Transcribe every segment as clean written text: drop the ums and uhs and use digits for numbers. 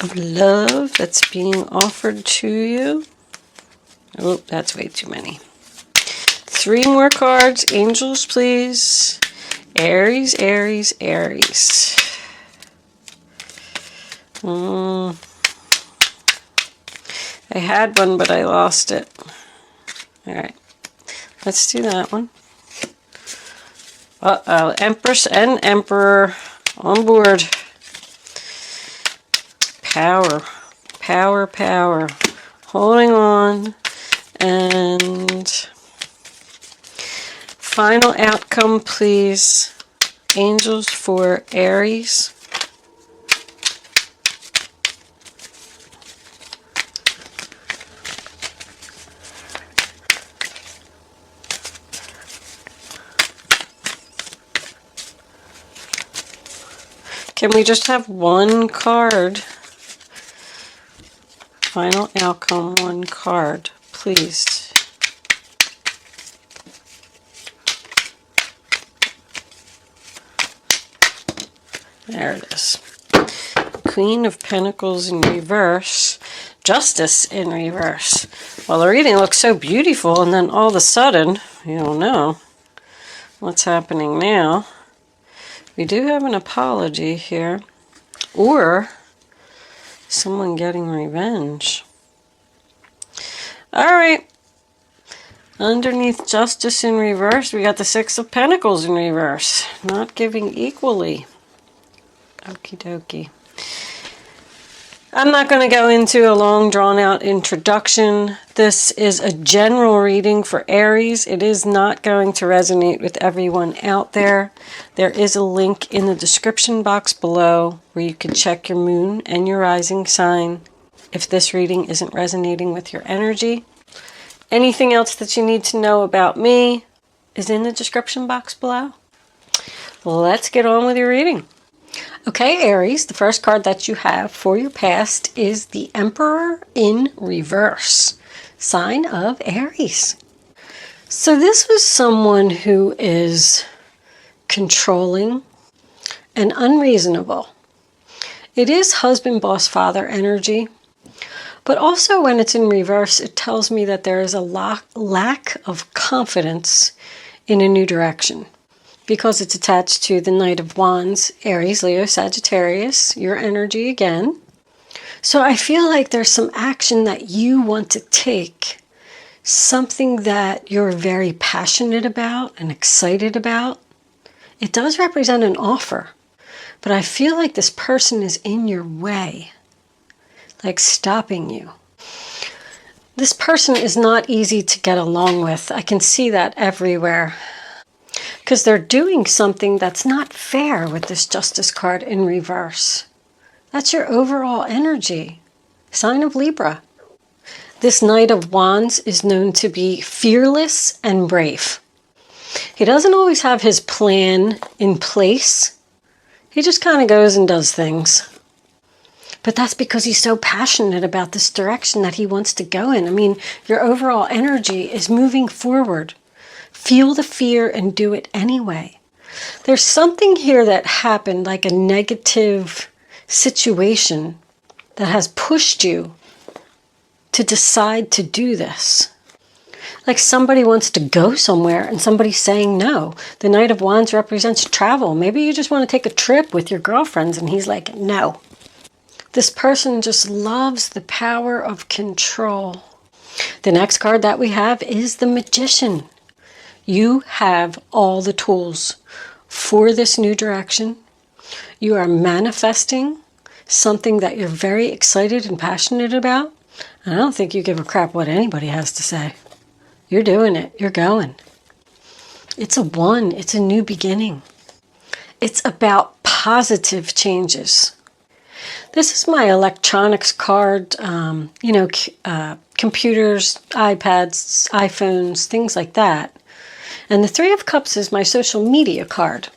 of love that's being offered to you. Oh, that's way too many. 3 more cards. Angels, please. Aries, Aries, Aries. I had one, but I lost it. All right. Let's do that one. Uh-oh. Empress and Emperor on board. Power. Power, power. Holding on. And final outcome, please. Angels for Aries. Can we just have one card? Final outcome, one card, please. There it is. Queen of Pentacles in reverse. Justice in reverse. Well, the reading looks so beautiful, and then all of a sudden, you don't know what's happening now. We do have an apology here, or someone getting revenge. All right. Underneath Justice in reverse, we got the 6 of Pentacles in reverse. Not giving equally. Okie dokie. I'm not going to go into a long drawn-out introduction. This is a general reading for Aries. It is not going to resonate with everyone out there. There is a link in the description box below where you can check your moon and your rising sign if this reading isn't resonating with your energy. Anything else that you need to know about me is in the description box below. Let's get on with your reading. Okay, Aries, the first card that you have for your past is the Emperor in reverse, sign of Aries. So this was someone who is controlling and unreasonable. It is husband, boss, father energy, but also when it's in reverse, it tells me that there is a lack of confidence in a new direction. Because it's attached to the Knight of Wands, Aries, Leo, Sagittarius, your energy again. So I feel like there's some action that you want to take, something that you're very passionate about and excited about. It does represent an offer, but I feel like this person is in your way, like stopping you. This person is not easy to get along with. I can see that everywhere. Because they're doing something that's not fair with this Justice card in reverse. That's your overall energy. Sign of Libra. This Knight of Wands is known to be fearless and brave. He doesn't always have his plan in place. He just kind of goes and does things. But that's because he's so passionate about this direction that he wants to go in. I mean, your overall energy is moving forward. Feel the fear and do it anyway. There's something here that happened, like a negative situation that has pushed you to decide to do this. Like somebody wants to go somewhere and somebody's saying no. The Knight of Wands represents travel. Maybe you just want to take a trip with your girlfriends and he's like, no. This person just loves the power of control. The next card that we have is the Magician. You have all the tools for this new direction. You are manifesting something that you're very excited and passionate about. And I don't think you give a crap what anybody has to say. You're doing it. You're going. It's a 1. It's a new beginning. It's about positive changes. This is my electronics card, computers, iPads, iPhones, things like that. And the 3 of Cups is my social media card.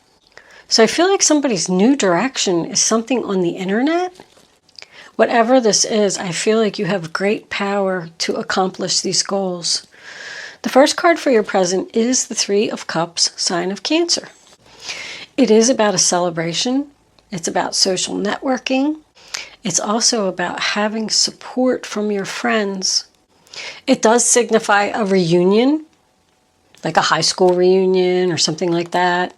So I feel like somebody's new direction is something on the internet. Whatever this is, I feel like you have great power to accomplish these goals. The first card for your present is the 3 of Cups, sign of Cancer. It is about a celebration. It's about social networking. It's also about having support from your friends. It does signify a reunion, like a high school reunion or something like that.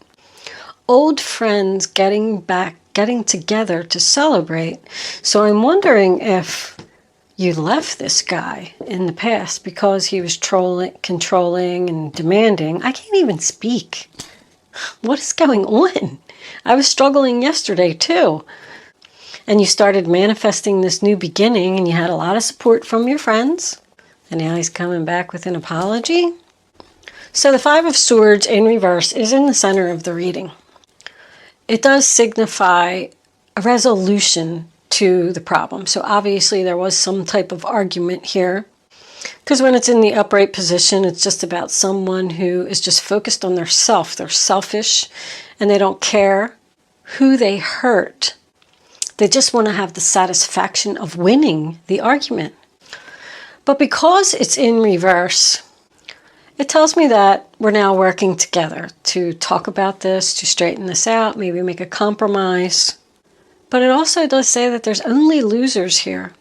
Old friends getting together to celebrate. So I'm wondering if you left this guy in the past because he was controlling and demanding. I can't even speak. What is going on? I was struggling yesterday too. And you started manifesting this new beginning and you had a lot of support from your friends. And now he's coming back with an apology. So the Five of Swords in reverse is in the center of the reading. It does signify a resolution to the problem. So obviously there was some type of argument here. Because when it's in the upright position, it's just about someone who is just focused on their self. They're selfish and they don't care who they hurt. They just want to have the satisfaction of winning the argument. But because it's in reverse, it tells me that we're now working together to talk about this, to straighten this out, maybe make a compromise. But it also does say that there's only losers here.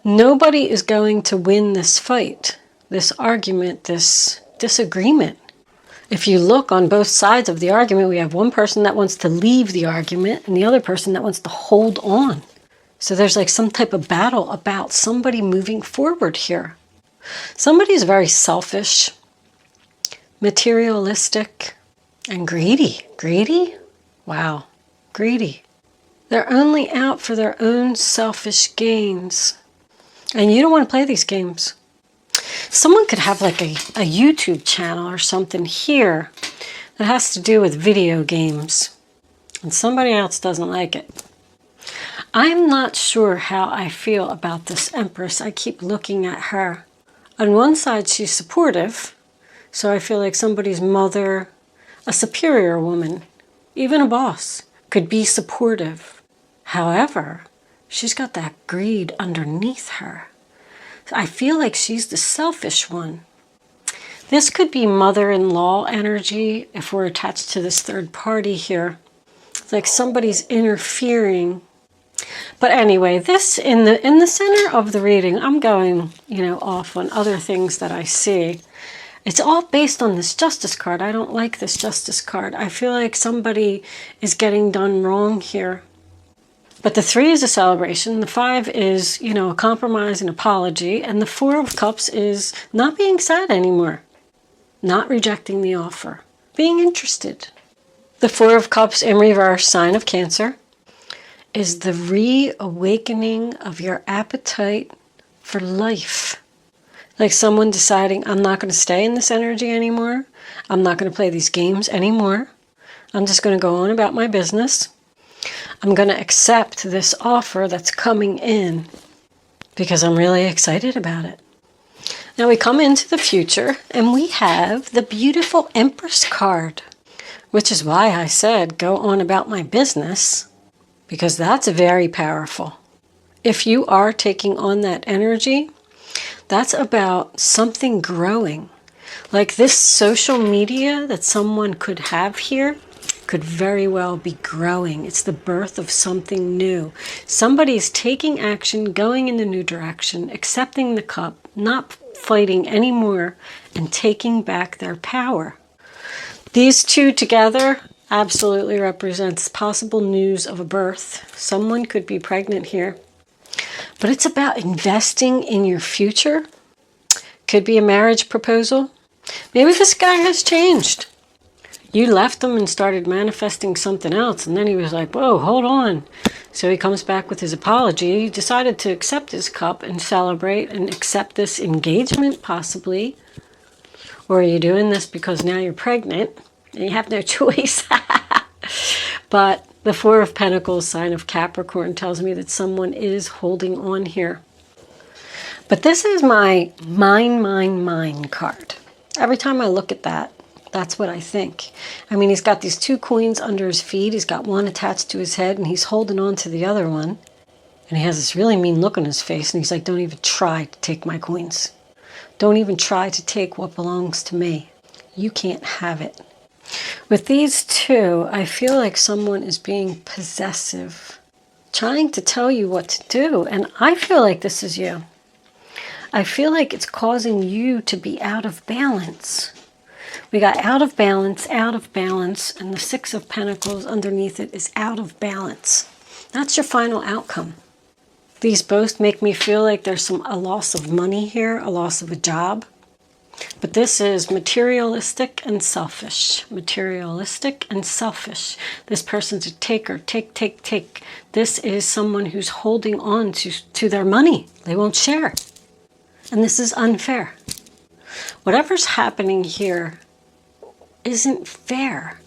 Nobody is going to win this fight, this argument, this disagreement. If you look on both sides of the argument, we have one person that wants to leave the argument and the other person that wants to hold on. So there's like some type of battle about somebody moving forward here. Somebody's very selfish, materialistic, and greedy. Greedy? Wow, greedy. They're only out for their own selfish gains. And you don't want to play these games. Someone could have like a YouTube channel or something here that has to do with video games. And somebody else doesn't like it. I'm not sure how I feel about this Empress. I keep looking at her. On one side, she's supportive. So I feel like somebody's mother, a superior woman, even a boss, could be supportive. However, she's got that greed underneath her. I feel like she's the selfish one. This could be mother-in-law energy if we're attached to this third party here. It's like somebody's interfering. But anyway, this in the center of the reading, I'm going, off on other things that I see. It's all based on this Justice card. I don't like this Justice card. I feel like somebody is getting done wrong here. But the 3 is a celebration. The 5 is, a compromise and apology. And the 4 of Cups is not being sad anymore. Not rejecting the offer. Being interested. The 4 of Cups in reverse, sign of Cancer, is the reawakening of your appetite for life. Like someone deciding, I'm not going to stay in this energy anymore. I'm not going to play these games anymore. I'm just going to go on about my business. I'm going to accept this offer that's coming in because I'm really excited about it. Now we come into the future and we have the beautiful Empress card, which is why I said go on about my business, because that's very powerful. If you are taking on that energy, that's about something growing. Like this social media that someone could have here could very well be growing. It's the birth of something new. Somebody's taking action, going in the new direction, accepting the cup, not fighting anymore, and taking back their power. These two together absolutely represents possible news of a birth. Someone could be pregnant here. But it's about investing in your future. Could be a marriage proposal. Maybe this guy has changed. You left him and started manifesting something else, and then he was like, whoa, hold on. So he comes back with his apology. He decided to accept his cup and celebrate and accept this engagement, possibly. Or are you doing this because now you're pregnant and you have no choice? But the 4 of Pentacles, sign of Capricorn, tells me that someone is holding on here. But this is my mine card. Every time I look at that, that's what I think. I mean, he's got these 2 coins under his feet. He's got one attached to his head, and he's holding on to the other one. And he has this really mean look on his face, and he's like, don't even try to take my coins. Don't even try to take what belongs to me. You can't have it. With these 2, I feel like someone is being possessive trying to tell you what to do. And I feel like this is you. I feel like it's causing you to be out of balance. We got out of balance, and the Six of Pentacles underneath it is out of balance. That's your final outcome. These both make me feel like there's a loss of money here, a loss of a job. But this is materialistic and selfish. Materialistic and selfish. This person's a taker. Take. This is someone who's holding on to their money. They won't share. And this is unfair. Whatever's happening here isn't fair.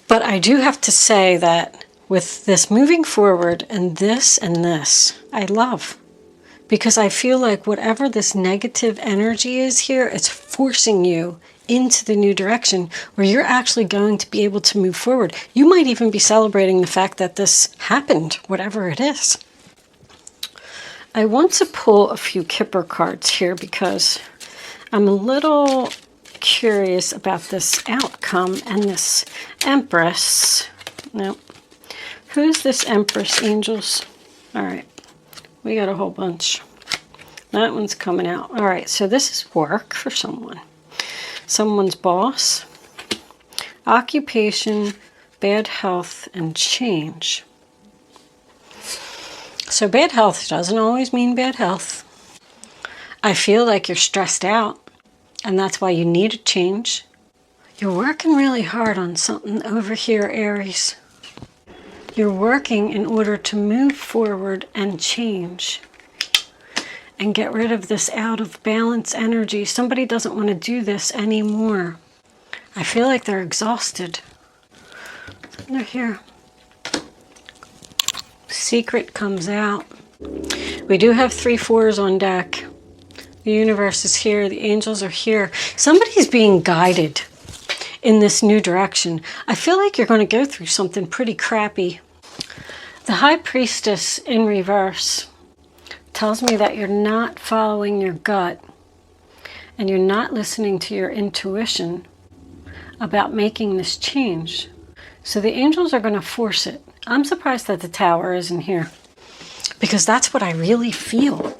But I do have to say that with this moving forward and this, I love. Because I feel like whatever this negative energy is here, it's forcing you into the new direction where you're actually going to be able to move forward. You might even be celebrating the fact that this happened, whatever it is. I want to pull a few Kipper cards here because I'm a little curious about this outcome and this Empress. No. Who's this Empress, angels? All right. We got a whole bunch. That one's coming out. All right, so this is work for someone. Someone's boss, occupation, bad health, and change. So bad health doesn't always mean bad health. I feel like you're stressed out, and that's why you need a change. You're working really hard on something over here, Aries. You're working in order to move forward and change and get rid of this out of balance energy. Somebody doesn't want to do this anymore. I feel like they're exhausted. They're here. Secret comes out. We do have 3 4s on deck. The universe is here. The angels are here. Somebody's being guided in this new direction. I feel like you're going to go through something pretty crappy. The High Priestess in reverse tells me that you're not following your gut and you're not listening to your intuition about making this change. So the angels are going to force it. I'm surprised that the Tower isn't here because that's what I really feel.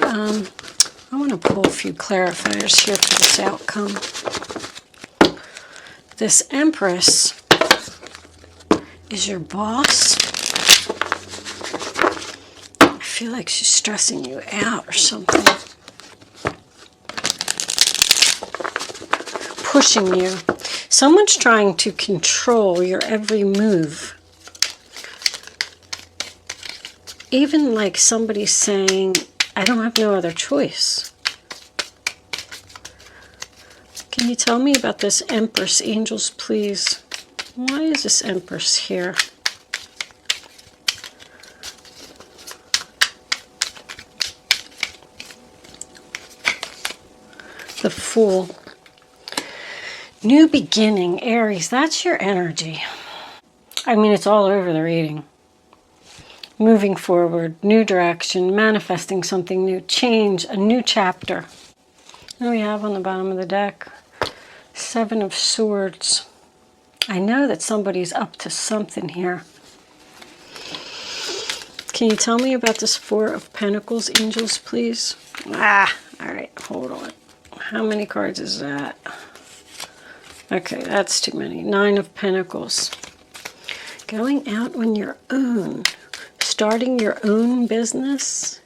I want to pull a few clarifiers here for this outcome. This Empress is your boss. I feel like she's stressing you out or something. Pushing you. Someone's trying to control your every move. Even like somebody's saying, I don't have no other choice. Can you tell me about this Empress, angels, please? Why is this Empress here? The Fool. New beginning, Aries, that's your energy. I mean, it's all over the reading. Moving forward, new direction, manifesting something new, change, a new chapter. What do we have on the bottom of the deck? 7 of Swords. I know that somebody's up to something here. Can you tell me about this 4 of Pentacles, angels, please? All right, hold on. How many cards is that? Okay, that's too many. 9 of Pentacles. Going out on your own. Starting your own business.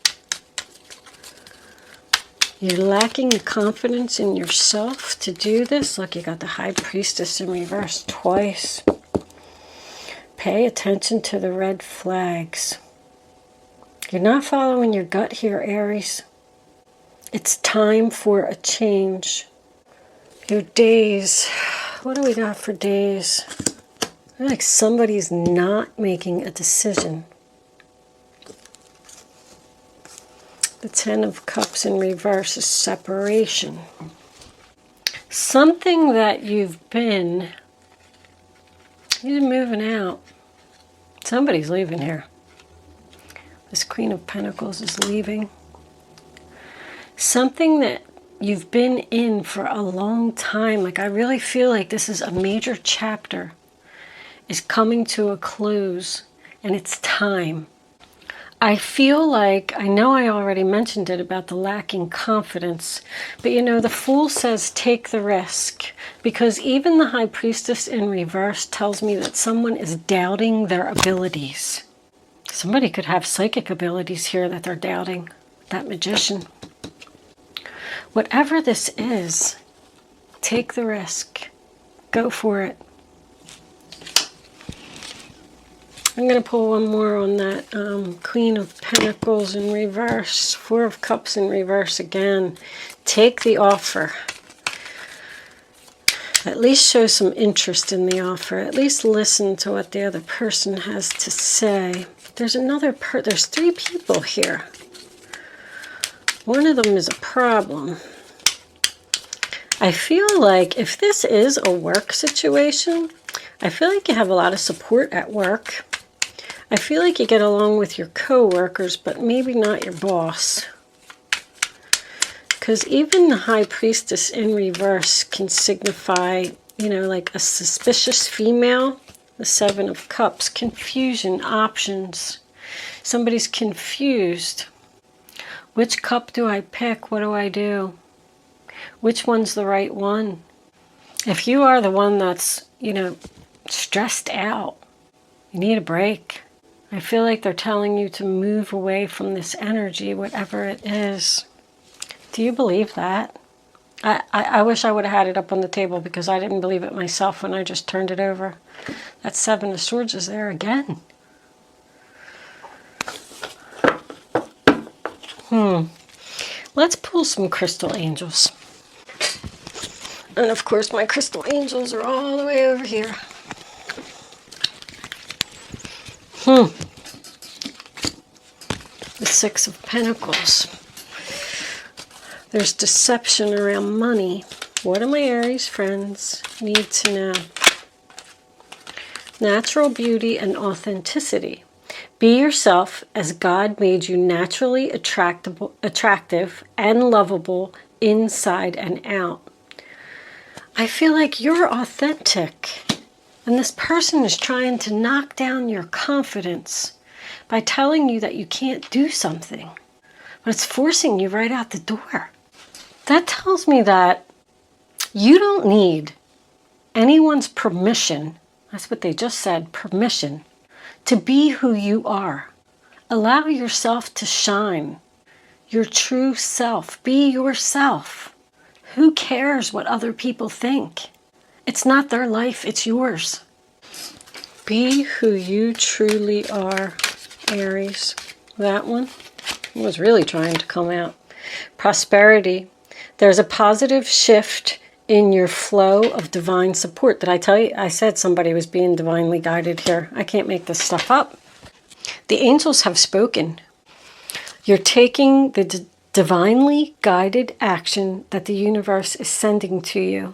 You're lacking the confidence in yourself to do this. Look, you got the High Priestess in reverse twice. Pay attention to the red flags. You're not following your gut here, Aries. It's time for a change. Your days. What do we got for days? I feel like somebody's not making a decision. The 10 of Cups in reverse is separation. Something that you're moving out. Somebody's leaving here. This Queen of Pentacles is leaving. Something that you've been in for a long time. Like, I really feel like this is a major chapter is coming to a close, and it's time. I feel like, I know I already mentioned it about the lacking confidence, but you know, the Fool says take the risk, because even the High Priestess in reverse tells me that someone is doubting their abilities. Somebody could have psychic abilities here that they're doubting. That Magician. Whatever this is, take the risk. Go for it. I'm going to pull one more on that Queen of Pentacles in reverse. Four of Cups in reverse again. Take the offer. At least show some interest in the offer. At least listen to what the other person has to say. There's there's three people here. One of them is a problem. I feel like if this is a work situation, I feel like you have a lot of support at work. I feel like you get along with your co-workers, but maybe not your boss. Because even the High Priestess in reverse can signify, you know, like a suspicious female. The Seven of Cups. Confusion, options. Somebody's confused. Which cup do I pick? What do I do? Which one's the right one? If you are the one that's, you know, stressed out, you need a break. I feel like they're telling you to move away from this energy, whatever it is. Do you believe that? I wish I would have had it up on the table because I didn't believe it myself when I just turned it over. That Seven of Swords is there again. Let's pull some crystal angels. And of course my crystal angels are all the way over here. The Six of Pentacles. There's deception around money. What do my Aries friends need to know? Natural beauty and authenticity. Be yourself as God made you, naturally attractive and lovable inside and out. I feel like you're authentic, and this person is trying to knock down your confidence by telling you that you can't do something, but it's forcing you right out the door. That tells me that you don't need anyone's permission. That's what they just said, permission, to be who you are. Allow yourself to shine, your true self. Be yourself. Who cares what other people think? It's not their life, it's yours. Be who you truly are, Aries. That one was really trying to come out. Prosperity. There's a positive shift in your flow of divine support. Did I tell you? I said somebody was being divinely guided here. I can't make this stuff up. The angels have spoken. You're taking the divinely guided action that the universe is sending to you.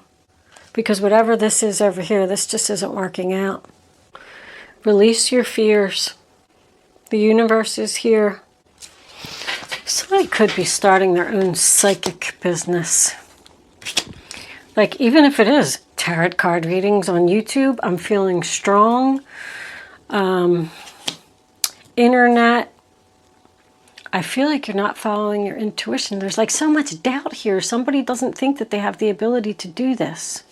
Because whatever this is over here, this just isn't working out. Release your fears. The universe is here. Somebody could be starting their own psychic business. Like, even if it is tarot card readings on YouTube, I'm feeling strong. Internet. I feel like you're not following your intuition. There's like so much doubt here. Somebody doesn't think that they have the ability to do this.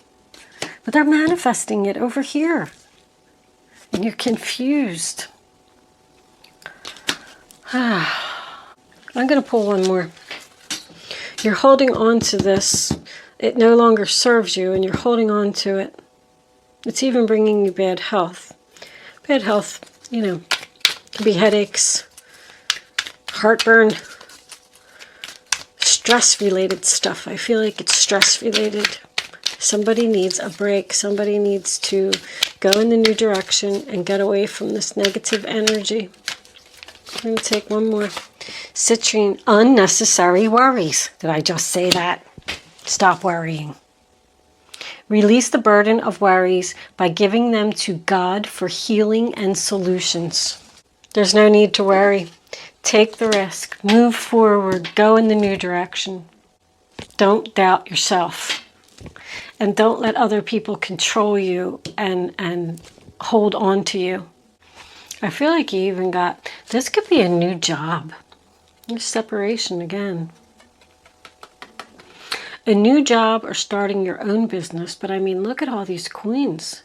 But they're manifesting it over here. And you're confused. I'm going to pull one more. You're holding on to this. It no longer serves you, and you're holding on to it. It's even bringing you bad health. Bad health, you know, can be headaches, heartburn, stress-related stuff. I feel like it's stress-related. Somebody needs a break. Somebody needs to go in the new direction and get away from this negative energy. I'm going to take one more. Citrine, unnecessary worries. Did I just say that? Stop worrying. Release the burden of worries by giving them to God for healing and solutions. There's no need to worry. Take the risk. Move forward. Go in the new direction. Don't doubt yourself. And don't let other people control you and hold on to you. I feel like you even got, this could be a new job. There's separation again. A new job or starting your own business. But I mean, look at all these queens.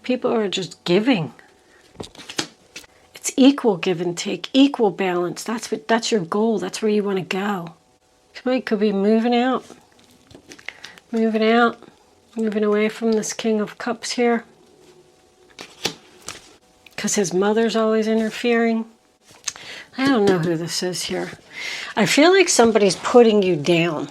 People are just giving. It's equal give and take, equal balance. That's your goal. That's where you want to go. Somebody could be moving out, moving away from this King of Cups here. Because his mother's always interfering. I don't know who this is here. I feel like somebody's putting you down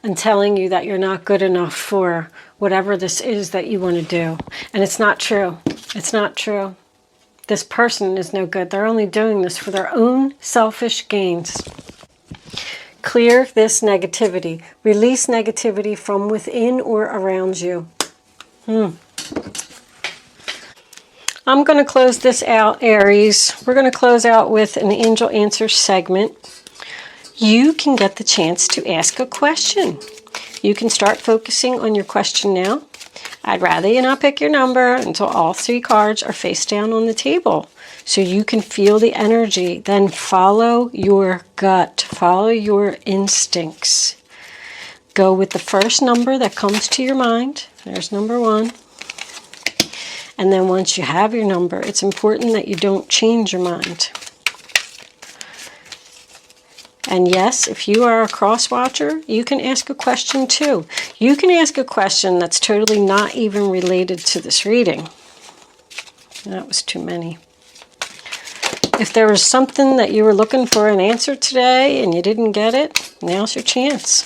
and telling you that you're not good enough for whatever this is that you want to do. And it's not true. It's not true. This person is no good. They're only doing this for their own selfish gains. Clear this negativity. Release negativity from within or around you. I'm going to close this out, Aries. We're going to close out with an angel answer segment. You can get the chance to ask a question. You can start focusing on your question now. I'd rather you not pick your number until all 3 cards are face down on the table, so you can feel the energy. Then follow your gut. Follow your instincts. Go with the first number that comes to your mind. There's number 1. And then once you have your number, it's important that you don't change your mind. And yes, if you are a cross watcher, you can ask a question too. You can ask a question that's totally not even related to this reading. That was too many. If there was something that you were looking for an answer today and you didn't get it, now's your chance.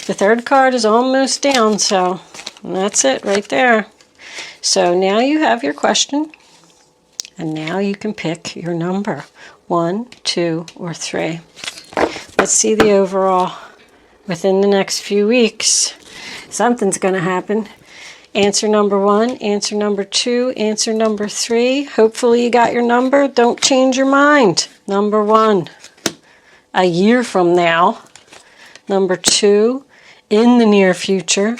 The 3rd card is almost down, so that's it right there. So now you have your question, and now you can pick your number, 1, 2, or 3. Let's see the overall within the next few weeks. Something's going to happen. Answer number 1, answer number 2, answer number 3. Hopefully you got your number. Don't change your mind. Number 1, a year from now. Number 2, in the near future.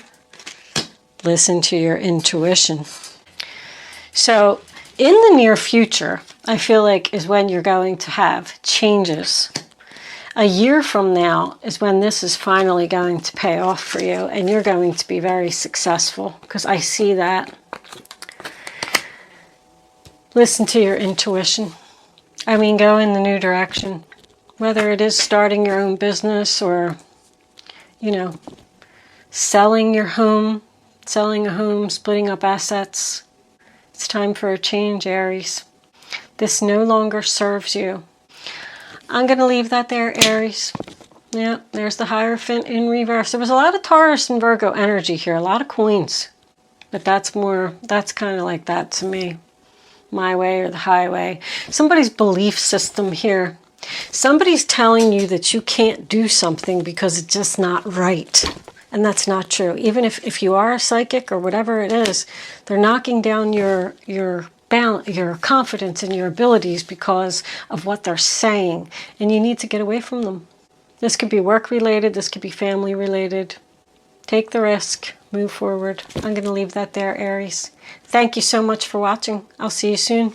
Listen to your intuition. So in the near future, I feel like is when you're going to have changes. A year from now is when this is finally going to pay off for you, and you're going to be very successful, because I see that. Listen to your intuition. I mean, go in the new direction. Whether it is starting your own business or, selling your home, selling a home, splitting up assets. It's time for a change, Aries. This no longer serves you. I'm going to leave that there, Aries. Yeah, there's the Hierophant in reverse. There was a lot of Taurus and Virgo energy here, a lot of Queens. But that's kind of like that to me. My way or the highway. Somebody's belief system here. Somebody's telling you that you can't do something because it's just not right. And that's not true. Even if you are a psychic or whatever it is, they're knocking down your balance, your confidence in your abilities because of what they're saying. And you need to get away from them. This could be work related. This could be family related. Take the risk. Move forward. I'm going to leave that there, Aries. Thank you so much for watching. I'll see you soon.